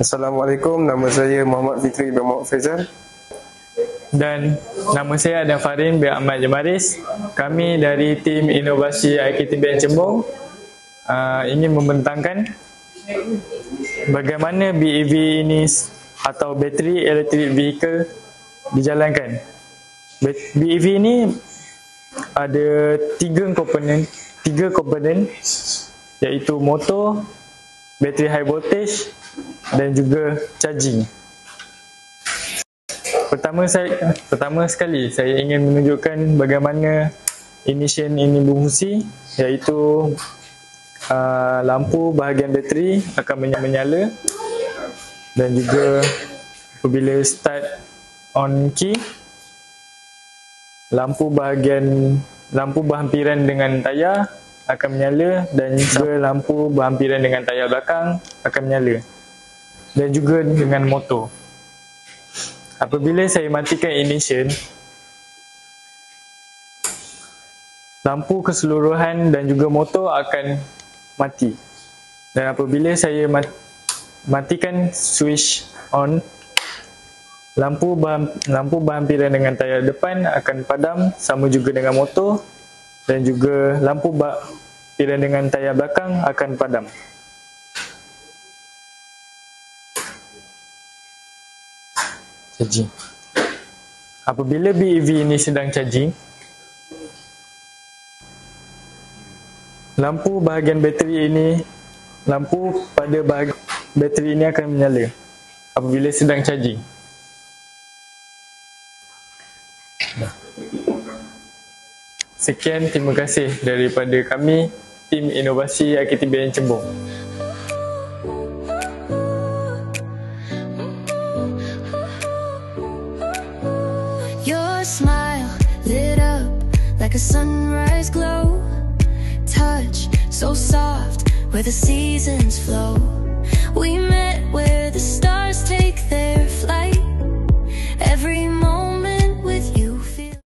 Assalamualaikum, nama saya Muhammad Fitri bin Muhammad Faizal. Dan nama saya Adam Farin bin Ahmad Jemaris. Kami dari tim inovasi IKTBN Cembong ingin membentangkan bagaimana BEV ini atau Battery Electric Vehicle dijalankan. BEV ini ada tiga komponen iaitu motor, bateri high voltage dan juga charging. Pertama sekali saya ingin menunjukkan bagaimana emission ini berfungsi, iaitu lampu bahagian bateri akan menyala dan juga apabila start on key, lampu berhampiran dengan tayar akan menyala dan juga lampu berhampiran dengan tayar belakang akan menyala, dan juga dengan motor. Apabila saya matikan ignition, lampu keseluruhan dan juga motor akan mati. Dan apabila saya matikan switch on, lampu berhampiran dengan tayar depan akan padam, sama juga dengan motor, dan juga lampu berhampiran dengan tayar belakang akan padam. Charging. Apabila BEV ini sedang charging, lampu bahagian bateri ini, lampu pada bahagian bateri ini akan menyala apabila sedang charging. Sekian, terima kasih daripada kami, tim inovasi IKTBN Cembong. Your smile lit up like a sunrise glow, touch so soft where the seasons flow. We met where the stars take their